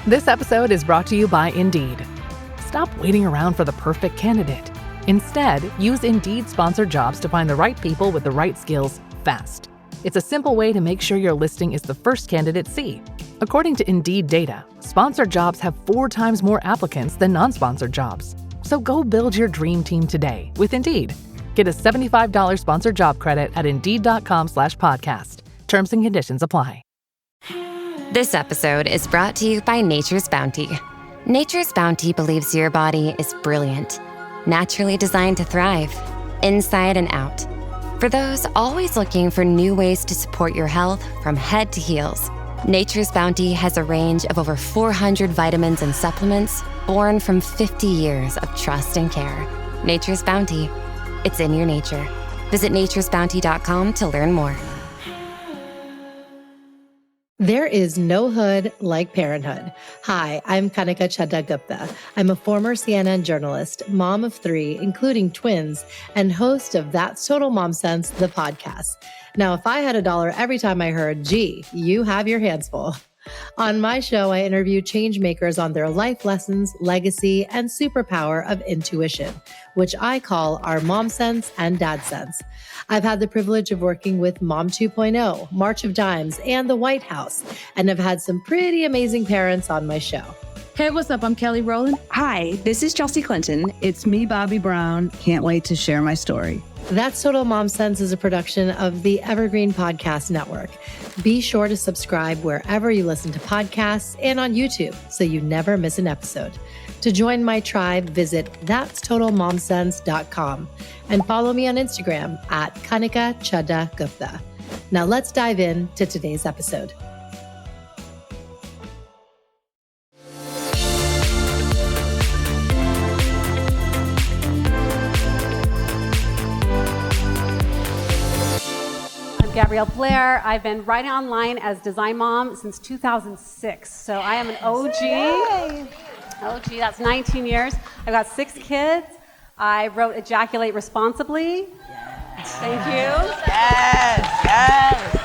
This episode is brought to you by Indeed. Stop waiting around for the perfect candidate. Instead, use Indeed sponsored jobs to find the right people with the right skills fast. It's a simple way to make sure your listing is the first candidates see. According to Indeed data, sponsored jobs have 4 times more applicants than non-sponsored jobs. So go build your dream team today with Indeed. Get a $75 sponsored job credit at Indeed.com/podcast. Terms and conditions apply. This episode is brought to you by Nature's Bounty. Nature's Bounty believes your body is brilliant, naturally designed to thrive, inside and out. For those always looking for new ways to support your health from head to heels, Nature's Bounty has a range of over 400 vitamins and supplements born from 50 years of trust and care. Nature's Bounty. It's in your nature. Visit naturesbounty.com to learn more. There is no hood like parenthood. Hi, I'm Kanika Chadda-Gupta. I'm a former CNN journalist, mom of 3, including twins, and host of That's Total Mom Sense, the podcast. Now, if I had $1 every time I heard, gee, you have your hands full. On my show, I interview change makers on their life lessons, legacy, and superpower of intuition, which I call our Mom Sense and Dad Sense. I've had the privilege of working with Mom 2.0, March of Dimes, and the White House, and have had some pretty amazing parents on my show. Hey, what's up? I'm Kelly Rowland. Hi, this is Chelsea Clinton. It's me, Bobby Brown. Can't wait to share my story. That's Total Mom Sense is a production of the Evergreen Podcast Network. Be sure to subscribe wherever you listen to podcasts and on YouTube so you never miss an episode. To join my tribe, visit that'stotalmomsense.com and follow me on Instagram at Kanika Chadda-Gupta. Now let's dive in to today's episode. Gabrielle Blair. I've been writing online as Design Mom since 2006. So I am an OG. Yay. OG, that's 19 years. I've got 6 kids. I wrote Ejaculate Responsibly. Yes. Thank you. Yes.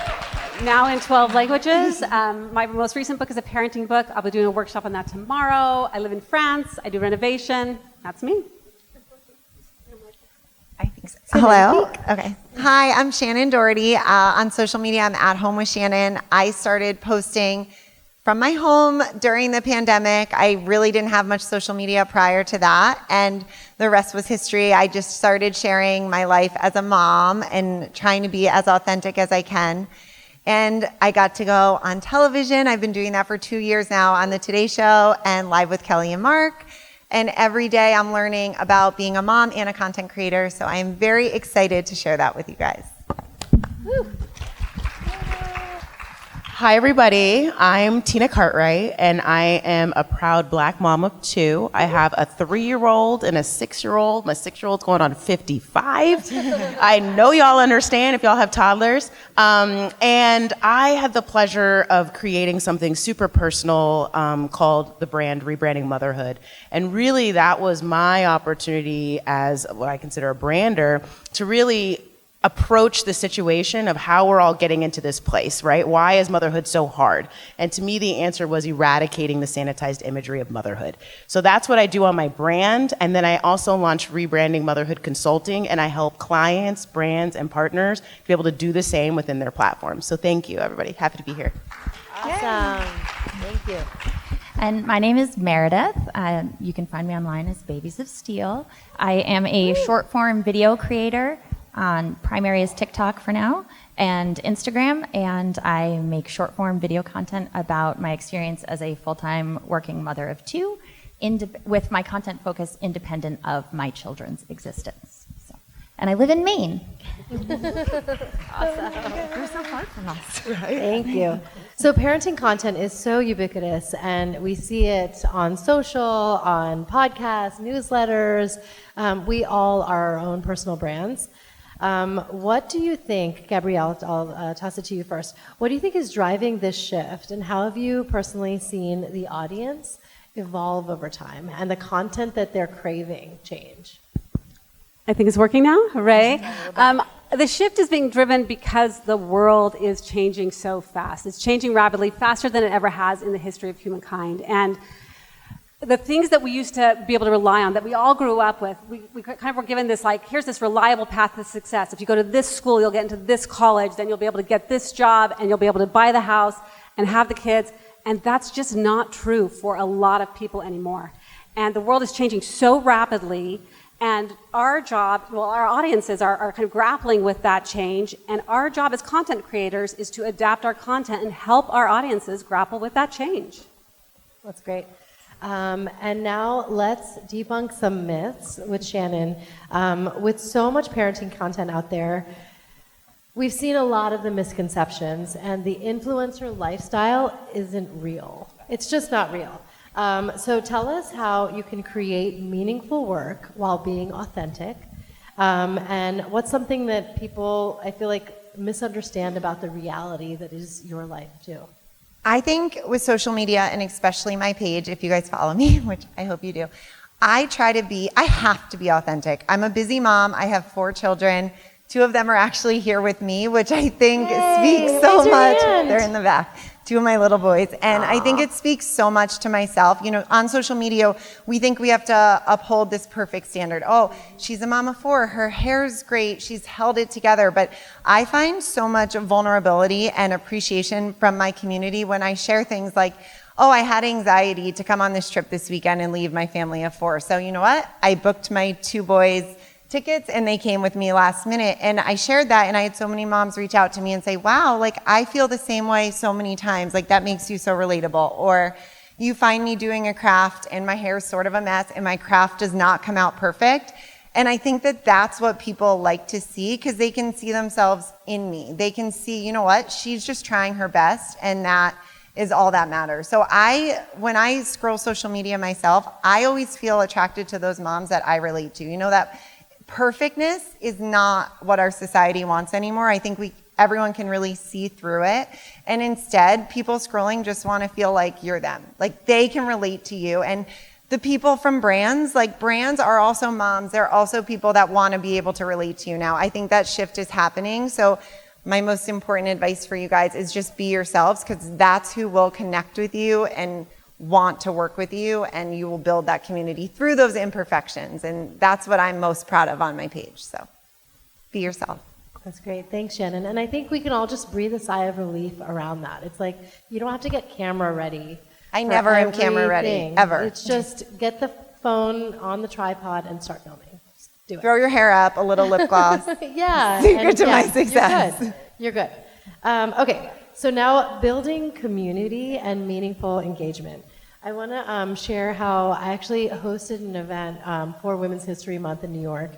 Now in 12 languages. My most recent book is a parenting book. I'll be doing a workshop on that tomorrow. I live in France. I do renovation. That's me. I think so. Hello. Okay. Hi, I'm Shannon Doherty. On social media, I'm at home with Shannon. I started posting from my home during the pandemic. I really didn't have much social media prior to that, and the rest was history. I just started sharing my life as a mom and trying to be as authentic as I can. And I got to go on television. I've been doing that for 2 years now on the Today Show and Live with Kelly and Mark. And every day I'm learning about being a mom and a content creator. So I am very excited to share that with you guys. Woo. Hi, everybody. I'm Tina Cartwright, and I am a proud Black mom of 2. I have a 3-year-old and a 6-year-old. My 6-year-old's going on 55. I know y'all understand if y'all have toddlers. And I had the pleasure of creating something super personal called the brand Rebranding Motherhood. And really, that was my opportunity as what I consider a brander to really approach the situation of how we're all getting into this place, right? Why is motherhood so hard? And to me, the answer was eradicating the sanitized imagery of motherhood. So that's what I do on my brand. And then I also launched Rebranding Motherhood Consulting, and I help clients, brands, and partners to be able to do the same within their platforms. So thank you, everybody. Happy to be here. Awesome. Thank you. And my name is Meredith. You can find me online as Babies of Steel. I am a short-form video creator. On primary is TikTok for now and Instagram, and I make short-form video content about my experience as a full-time working mother of 2, with my content focus independent of my children's existence. So, and I live in Maine. Awesome. You're so far from us. Right? Thank you. So parenting content is so ubiquitous, and we see it on social, on podcasts, newsletters. We all are our own personal brands. What do you think, Gabrielle, I'll toss it to you first. What do you think is driving this shift, and how have you personally seen the audience evolve over time and the content that they're craving change? I think it's working now. Hooray. The shift is being driven because the world is changing so fast. It's changing rapidly, faster than it ever has in the history of humankind. And the things that we used to be able to rely on, that we all grew up with, we kind of were given this, like, here's this reliable path to success. If you go to this school, you'll get into this college, then you'll be able to get this job, and you'll be able to buy the house and have the kids. And that's just not true for a lot of people anymore. And the world is changing so rapidly. And our job, well, our audiences are kind of grappling with that change. And our job as content creators is to adapt our content and help our audiences grapple with that change. That's great. And now let's debunk some myths with Shannon. With so much parenting content out there, we've seen a lot of the misconceptions, and the influencer lifestyle isn't real. It's just not real. So tell us how you can create meaningful work while being authentic, and what's something that people, I feel like, misunderstand about the reality that is your life too. I think with social media, and especially my page, if you guys follow me, which I hope you do, I have to be authentic. I'm a busy mom. I have 4 children. 2 of them are actually here with me, which I think speaks so much. They're in the back. 2 of my little boys. And I think it speaks so much to myself. You know, on social media, we think we have to uphold this perfect standard. Oh, she's a mom of 4. Her hair's great. She's held it together. But I find so much vulnerability and appreciation from my community when I share things like, oh, I had anxiety to come on this trip this weekend and leave my family of 4. So you know what? I booked my 2 boys tickets and they came with me last minute, and I shared that, and I had so many moms reach out to me and say, wow, like I feel the same way so many times, like that makes you so relatable. Or you find me doing a craft and my hair's sort of a mess and my craft does not come out perfect. And I think that that's what people like to see, because they can see themselves in me. They can see, you know what, she's just trying her best, and that is all that matters. So when I scroll social media myself, I always feel attracted to those moms that I relate to. You know, that perfectness is not what our society wants anymore. I think everyone can really see through it. And instead, people scrolling just want to feel like you're them. Like they can relate to you. And the people from brands, like brands are also moms. They're also people that want to be able to relate to you now. I think that shift is happening. So my most important advice for you guys is just be yourselves, because that's who will connect with you and want to work with you, and you will build that community through those imperfections. And that's what I'm most proud of on my page. So be yourself. That's great. Thanks, Shannon. And I think we can all just breathe a sigh of relief around that. It's like, you don't have to get camera ready. I never am camera ready, ever. It's just get the phone on the tripod and start filming. Just do it. Throw your hair up, a little lip gloss. Yeah. Secret to my success. You're good. Okay. So now, building community and meaningful engagement. I want to share how I actually hosted an event for Women's History Month in New York.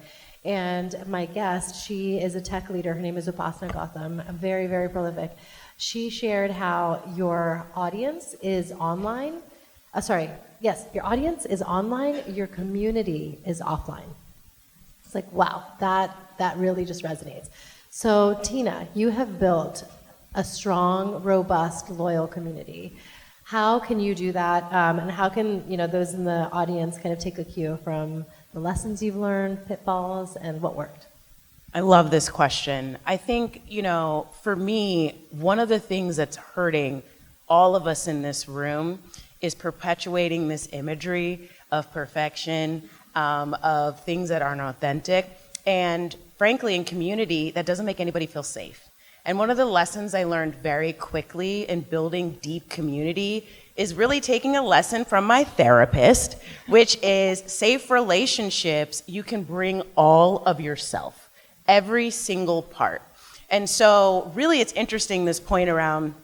And my guest, she is a tech leader. Her name is Upasana Gautam, very, very prolific. She shared how your audience is online. Your audience is online, your community is offline. It's like, wow, that really just resonates. So Tina, you have built a strong, robust, loyal community. How can you do that? And how can those in the audience kind of take a cue from the lessons you've learned, pitfalls, and what worked? I love this question. I think, for me, one of the things that's hurting all of us in this room is perpetuating this imagery of perfection, of things that aren't authentic. And frankly, in community, that doesn't make anybody feel safe. And one of the lessons I learned very quickly in building deep community is really taking a lesson from my therapist, which is safe relationships, you can bring all of yourself, every single part. And so really it's interesting, this point around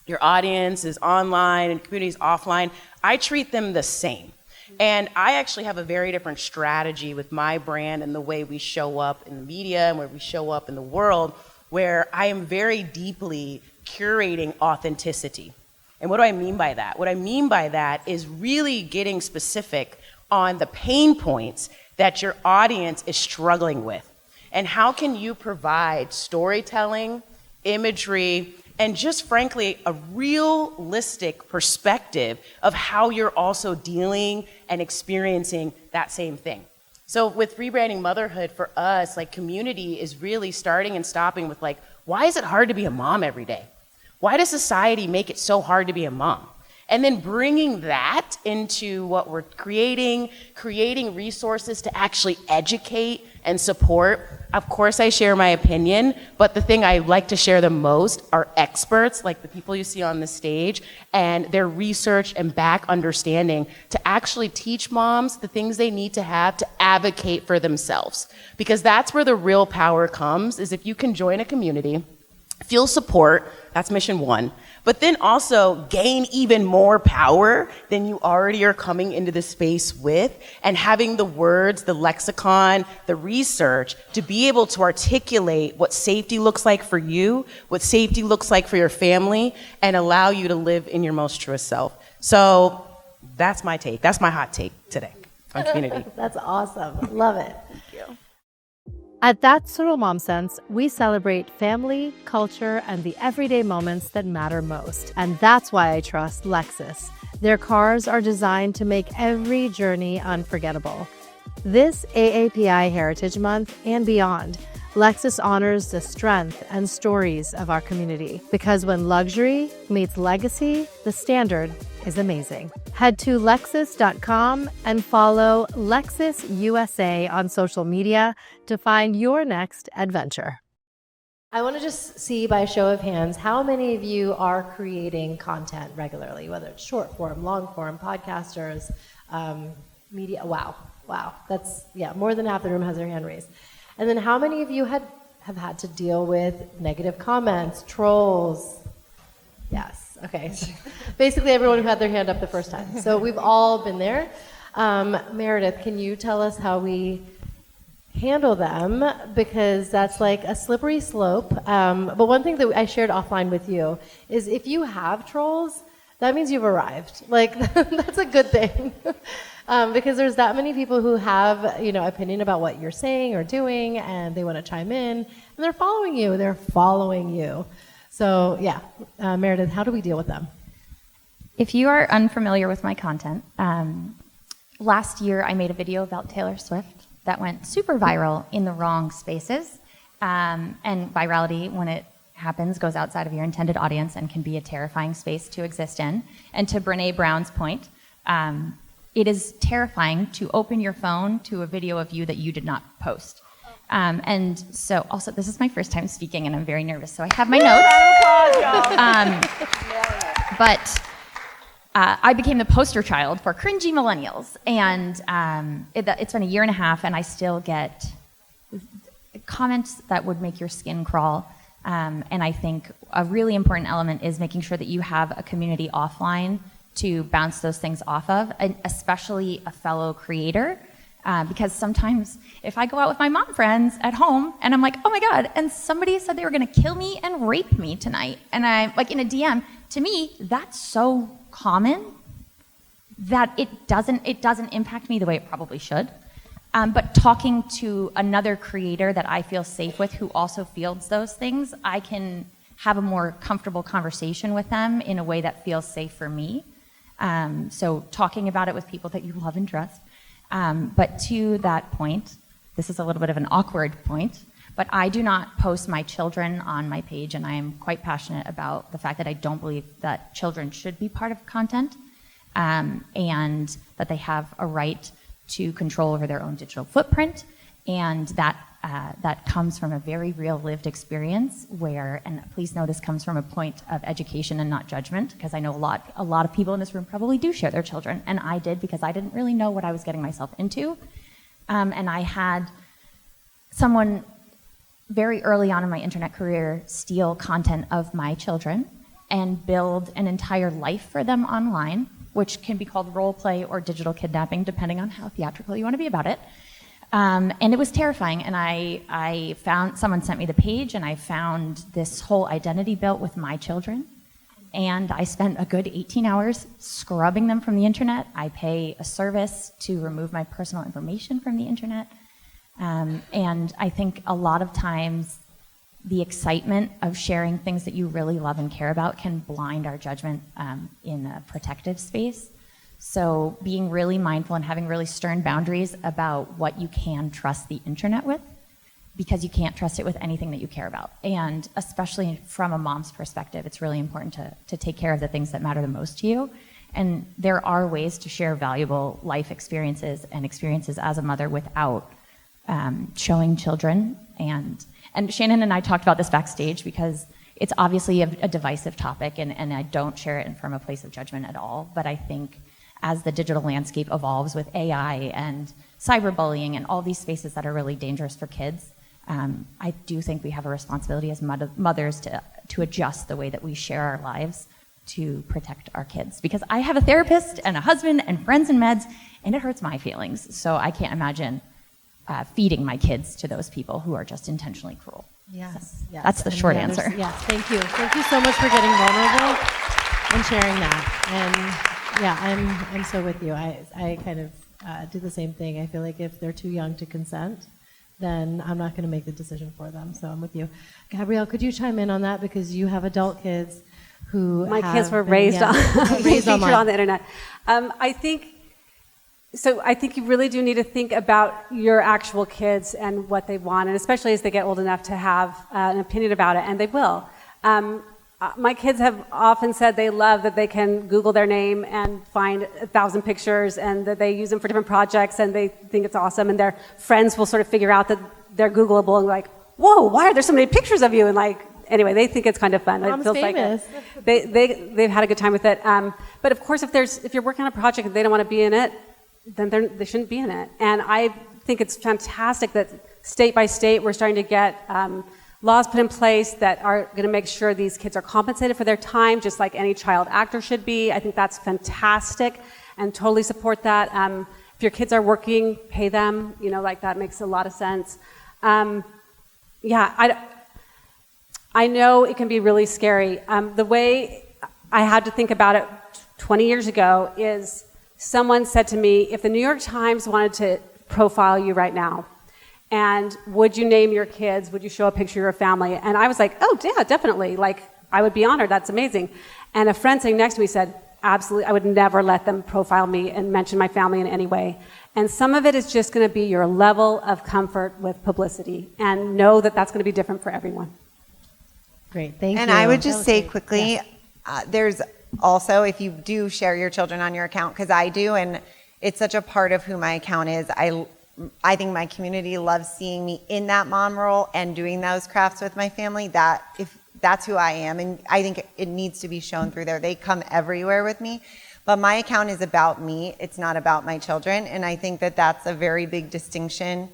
your audience is online and community is offline. I treat them the same. And I actually have a very different strategy with my brand and the way we show up in the media and where we show up in the world, where I am very deeply curating authenticity. And what do I mean by that? What I mean by that is really getting specific on the pain points that your audience is struggling with. And how can you provide storytelling, imagery, and just frankly, a realistic perspective of how you're also dealing and experiencing that same thing. So with rebranding motherhood for us, like community is really starting and stopping with like, why is it hard to be a mom every day? Why does society make it so hard to be a mom? And then bringing that into what we're creating resources to actually educate and support. Of course, I share my opinion, but the thing I like to share the most are experts, like the people you see on the stage, and their research and back understanding to actually teach moms the things they need to have to advocate for themselves. Because that's where the real power comes, is if you can join a community, feel support, that's mission one, but then also gain even more power than you already are coming into the space with, and having the words, the lexicon, the research to be able to articulate what safety looks like for you, what safety looks like for your family, and allow you to live in your most truest self. So that's my take. That's my hot take today on community. That's awesome. Love it. Thank you. At That's Total Mom Sense, we celebrate family, culture, and the everyday moments that matter most. And that's why I trust Lexus. Their cars are designed to make every journey unforgettable. This AAPI Heritage Month and beyond, Lexus honors the strength and stories of our community. Because when luxury meets legacy, the standard is amazing. Head to Lexus.com and follow Lexus USA on social media to find your next adventure. I want to just see by show of hands, how many of you are creating content regularly, whether it's short form, long form, podcasters, media? Wow. That's, more than half the room has their hand raised. And then how many of you have had to deal with negative comments, trolls? Yes. Okay. Basically everyone who had their hand up the first time. So we've all been there. Meredith, can you tell us how we handle them? Because that's like a slippery slope. But one thing that I shared offline with you is if you have trolls, that means you've arrived. Like, that's a good thing. Because there's that many people who have, opinion about what you're saying or doing, and they want to chime in, and they're following you. So Meredith, how do we deal with them? If you are unfamiliar with my content, last year I made a video about Taylor Swift that went super viral in the wrong spaces. And virality, when it happens, goes outside of your intended audience and can be a terrifying space to exist in. And to Brene Brown's point, it is terrifying to open your phone to a video of you that you did not post. And so, also, this is my first time speaking, and I'm very nervous, so I have my notes. But I became the poster child for cringy millennials, and it's been a year and a half, and I still get comments that would make your skin crawl. And I think a really important element is making sure that you have a community offline to bounce those things off of, and especially a fellow creator. Because sometimes if I go out with my mom friends at home and I'm like, oh my God, and somebody said they were gonna kill me and rape me tonight, and I'm like in a DM, to me, that's so common that it doesn't impact me the way it probably should. But talking to another creator that I feel safe with who also fields those things, I can have a more comfortable conversation with them in a way that feels safe for me. So talking about it with people that you love and trust. But to that point, this is a little bit of an awkward point, but I do not post my children on my page, and I am quite passionate about the fact that I don't believe that children should be part of content, and that they have a right to control over their own digital footprint, and that comes from a very real lived experience where, and please know this comes from a point of education and not judgment, because I know a lot of people in this room probably do share their children, and I did because I didn't really know what I was getting myself into. And I had someone very early on in my internet career steal content of my children and build an entire life for them online, which can be called role play or digital kidnapping, depending on how theatrical you want to be about it. And it was terrifying, and I found, someone sent me the page, and I found this whole identity built with my children, and I spent a good 18 hours scrubbing them from the internet. I pay a service to remove my personal information from the internet, and I think a lot of times the excitement of sharing things that you really love and care about can blind our judgment in a protective space. So being really mindful and having really stern boundaries about what you can trust the internet with, because you can't trust it with anything that you care about. And especially from a mom's perspective, it's really important to take care of the things that matter the most to you. And there are ways to share valuable life experiences and experiences as a mother without showing children. And Shannon and I talked about this backstage because it's obviously a divisive topic, and I don't share it from a place of judgment at all. But I think as the digital landscape evolves with AI and cyberbullying and all these spaces that are really dangerous for kids, I do think we have a responsibility as mothers to adjust the way that we share our lives to protect our kids. Because I have a therapist and a husband and friends and meds, and it hurts my feelings. So I can't imagine feeding my kids to those people who are just intentionally cruel. Yes, So yes. that's the short answer. Yes, thank you. Thank you so much for getting vulnerable and sharing that. And yeah, I'm so with you. I kind of do the same thing. I feel like if they're too young to consent, then I'm not going to make the decision for them. So I'm with you. Gabrielle, could you chime in on that? Because you have adult kids who my kids were raised on raised online. on the internet. I think you really do need to think about your actual kids and what they want, and especially as they get old enough to have an opinion about it, and they will. My kids have often said they love that they can Google their name and find 1,000 pictures, and that they use them for different projects, and they think it's awesome, and their friends will sort of figure out that they're Googleable and like, whoa, why are there so many pictures of you? And like, anyway, they think it's kind of fun. Mom's it feels famous. Like they've had a good time with it. But of course, if you're working on a project and they don't want to be in it, then they shouldn't be in it. And I think it's fantastic that state by state we're starting to get laws put in place that are going to make sure these kids are compensated for their time, just like any child actor should be. I think that's fantastic and totally support that. If your kids are working, pay them, like that makes a lot of sense. I know it can be really scary. The way I had to think about it 20 years ago is someone said to me, if the New York Times wanted to profile you right now, and would you name your kids? Would you show a picture of your family? And I was like, oh, yeah, definitely. Like, I would be honored. That's amazing. And a friend sitting next to me said, absolutely, I would never let them profile me and mention my family in any way. And some of it is just going to be your level of comfort with publicity. And know that that's going to be different for everyone. Great, thank you. And I would just say great. quickly, Yes. there's also, if you do share your children on your account, because I do, and it's such a part of who my account is, I think my community loves seeing me in that mom role and doing those crafts with my family. If that's who I am, and I think it needs to be shown through there. They come everywhere with me, but my account is about me. It's not about my children, and I think that that's a very big distinction.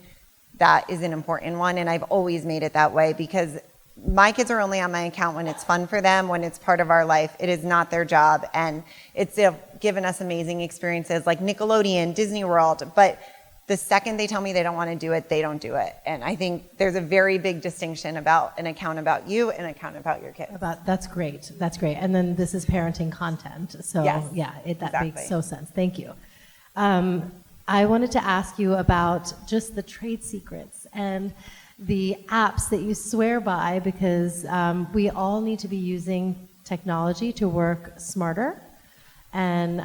That is an important one, and I've always made it that way because my kids are only on my account when it's fun for them, when it's part of our life. It is not their job, and it's given us amazing experiences like Nickelodeon, Disney World, but the second they tell me they don't want to do it, they don't do it. And I think there's a very big distinction about an account about you and an account about your kids. That's great. That's great. And then this is parenting content. So Yes, that exactly. makes so sense. Thank you. I wanted to ask you about just the trade secrets and the apps that you swear by, because we all need to be using technology to work smarter. And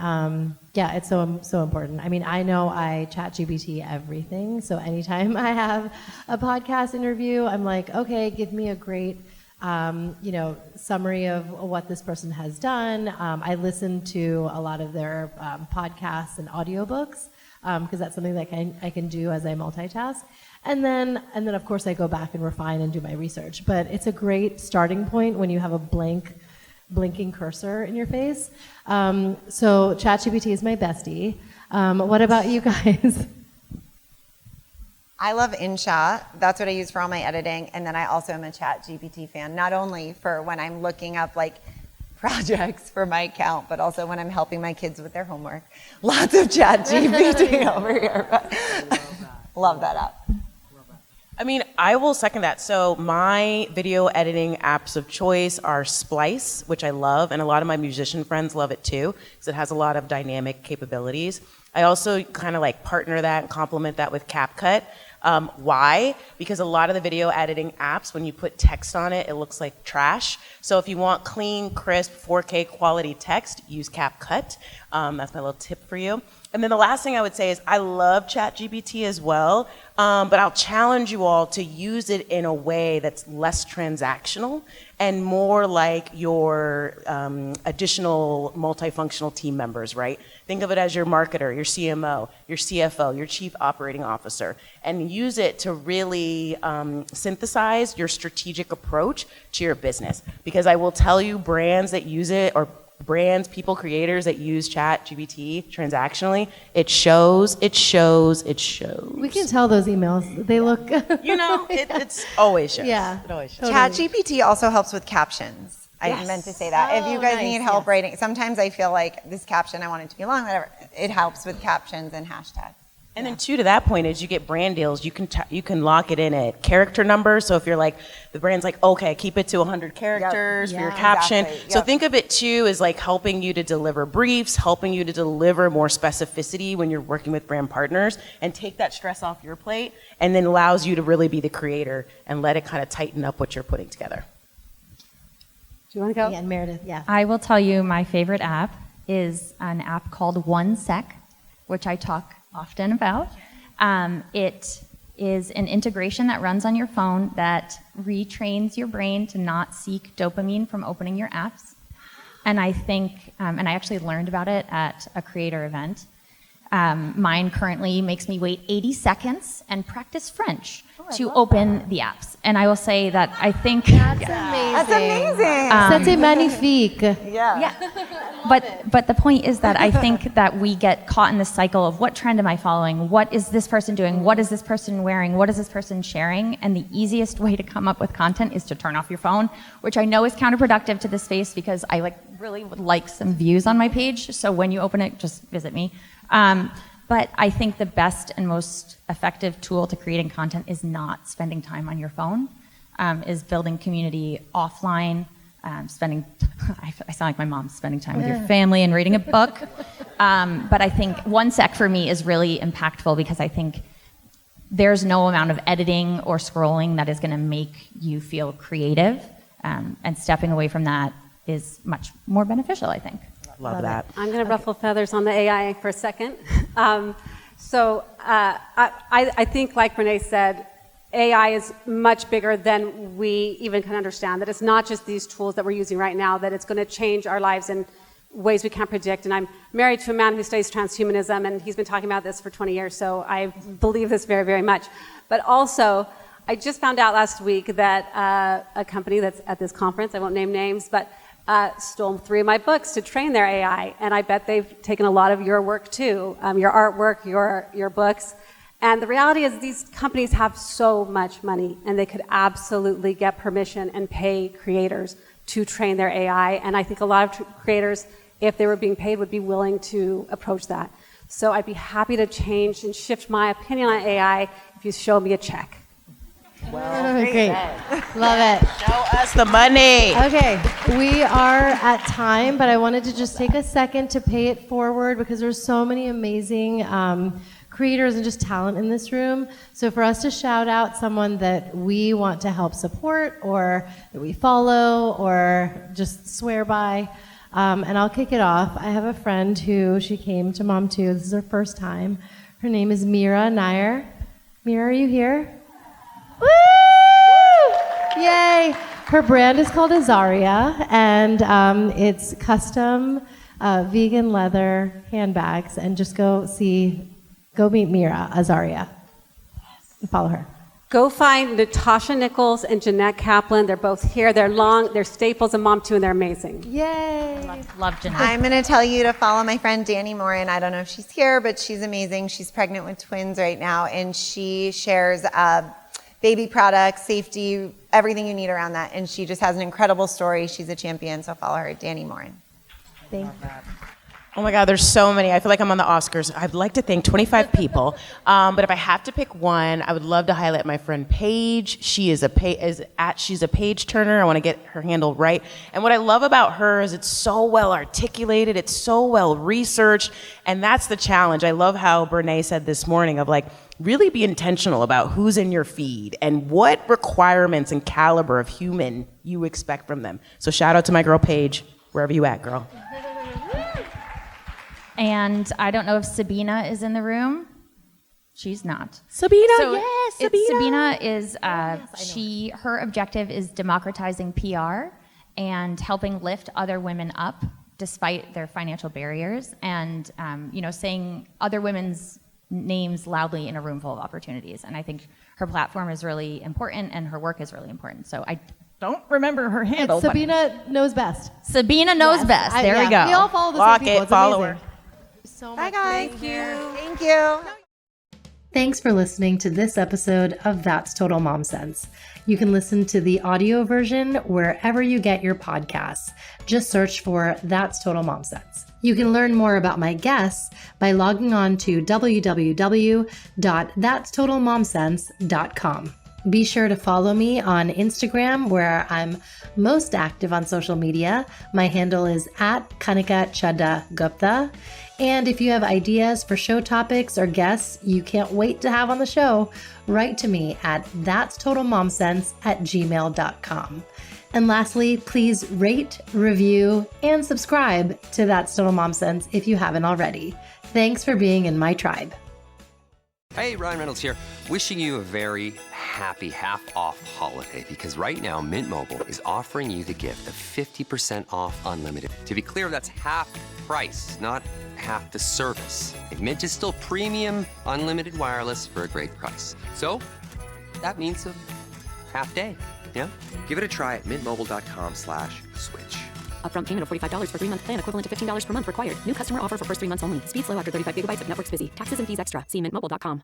it's so important. I mean, I know I ChatGPT everything. So anytime I have a podcast interview, I'm like, okay, give me a great, summary of what this person has done. I listen to a lot of their podcasts and audiobooks because that's something that I can do as I multitask. And then of course I go back and refine and do my research. But it's a great starting point when you have a blinking cursor in your face. So ChatGPT is my bestie. What about you guys? I love InShot. That's what I use for all my editing. And then I also am a ChatGPT fan, not only for when I'm looking up like projects for my account, but also when I'm helping my kids with their homework. Lots of ChatGPT over here. Love that app. I mean, I will second that. So my video editing apps of choice are Splice, which I love, and a lot of my musician friends love it too, because it has a lot of dynamic capabilities. I also kind of like partner that and complement that with CapCut. Why? Because a lot of the video editing apps, when you put text on it, it looks like trash. So if you want clean, crisp, 4K quality text, use CapCut. That's my little tip for you. And then the last thing I would say is I love ChatGPT as well, but I'll challenge you all to use it in a way that's less transactional and more like your additional multifunctional team members, right? Think of it as your marketer, your CMO, your CFO, your chief operating officer, and use it to really synthesize your strategic approach to your business. Because I will tell you, brands that use it, or brands, people, creators that use ChatGPT transactionally, it shows. We can tell those emails. They look. It's always shows. Yeah. It always shows. Totally. ChatGPT also helps with captions. I meant to say that. If you guys need help writing, sometimes I feel like this caption, I want it to be long, whatever. It helps with captions and hashtags. And then to that point is you get brand deals. You can lock it in at character numbers. So if you're like, the brand's like, okay, keep it to 100 characters for your caption. Exactly. So think of it too as like helping you to deliver briefs, helping you to deliver more specificity when you're working with brand partners, and take that stress off your plate, and then allows you to really be the creator and let it kind of tighten up what you're putting together. Do you want to go? Yeah, Meredith, yeah. I will tell you my favorite app is an app called OneSec, which I talk often about. It is an integration that runs on your phone that retrains your brain to not seek dopamine from opening your apps. And I think, and I actually learned about it at a creator event. Mine currently makes me wait 80 seconds and practice French to open the apps. And I will say that I think... That's amazing. C'était magnifique. Yeah. But the point is that I think that we get caught in this cycle of what trend am I following? What is this person doing? What is this person wearing? What is this person sharing? And the easiest way to come up with content is to turn off your phone, which I know is counterproductive to this space because I really would like some views on my page. So when you open it, just visit me. But I think the best and most effective tool to creating content is not spending time on your phone, is building community offline, I sound like my mom, spending time with your family and reading a book. But I think OneSec for me is really impactful because I think there's no amount of editing or scrolling that is going to make you feel creative. And stepping away from that is much more beneficial, I think. Love that. I'm going to ruffle feathers on the AI for a second. I think, like Renee said, AI is much bigger than we even can understand, that it's not just these tools that we're using right now, that it's going to change our lives in ways we can't predict. And I'm married to a man who studies transhumanism, and he's been talking about this for 20 years, so I believe this very, very much. But also, I just found out last week that a company that's at this conference, I won't name names, but stole 3 of my books to train their AI, and I bet they've taken a lot of your work too, your artwork, your books. And the reality is these companies have so much money, and they could absolutely get permission and pay creators to train their AI. And I think a lot of creators, if they were being paid, would be willing to approach that. So I'd be happy to change and shift my opinion on AI if you show me a check. Well, great. Love it. Show us the money. Okay, we are at time, but I wanted to just take a second to pay it forward because there's so many amazing creators and just talent in this room. So for us to shout out someone that we want to help support or that we follow or just swear by, and I'll kick it off. I have a friend who, she came to Mom Too. This is her first time. Her name is Mira Nair. Mira, are you here? Woo! Yay! Her brand is called Azaria, and it's custom vegan leather handbags. And just go meet Mira Azaria. And follow her. Go find Natasha Nichols and Jeanette Kaplan. They're both here. They're staples of Mom Too, and they're amazing. Yay! Love Jeanette. I'm going to tell you to follow my friend Danny Morin. I don't know if she's here, but she's amazing. She's pregnant with twins right now, and she shares baby products, safety, everything you need around that. And she just has an incredible story. She's a champion, so follow her, Danny Morin. Thank you. Oh my God, there's so many. I feel like I'm on the Oscars. I'd like to thank 25 people. But if I have to pick one, I would love to highlight my friend Paige. She's a page turner. I want to get her handle right. And what I love about her is it's so well articulated. It's so well researched. And that's the challenge. I love how Brene said this morning of like, really be intentional about who's in your feed and what requirements and caliber of human you expect from them. So shout out to my girl Paige, wherever you at, girl. And I don't know if Sabina is in the room. She's not. Sabina, So yes, Sabina is, her objective is democratizing PR and helping lift other women up despite their financial barriers and, saying other women's names loudly in a room full of opportunities. And I think her platform is really important and her work is really important. So I don't remember her handle. Sabina knows best. Sabina knows best. There we go. We all follow the Lock same people. it, follow amazing. her. So Bye, much. guys. Thank you. Thank you. Thanks for listening to this episode of That's Total Mom Sense. You can listen to the audio version wherever you get your podcasts. Just search for That's Total Mom Sense. You can learn more about my guests by logging on to www.thatstotalmomsense.com. Be sure to follow me on Instagram, where I'm most active on social media. My handle is @Kanika Chadda-Gupta. And if you have ideas for show topics or guests you can't wait to have on the show, write to me at thatstotalmomsense@gmail.com. And lastly, please rate, review, and subscribe to That's Total Mom Sense if you haven't already. Thanks for being in my tribe. Hey, Ryan Reynolds here. Wishing you a very happy half-off holiday, because right now Mint Mobile is offering you the gift of 50% off unlimited. To be clear, that's half price, not half the service. Mint is still premium unlimited wireless for a great price. So that means a half day. Yeah? Give it a try at mintmobile.com/switch. Upfront payment of $45 for 3-month plan, equivalent to $15 per month required. New customer offer for first 3 months only. Speed slow after 35 gigabytes if network's busy. Taxes and fees extra. See mintmobile.com.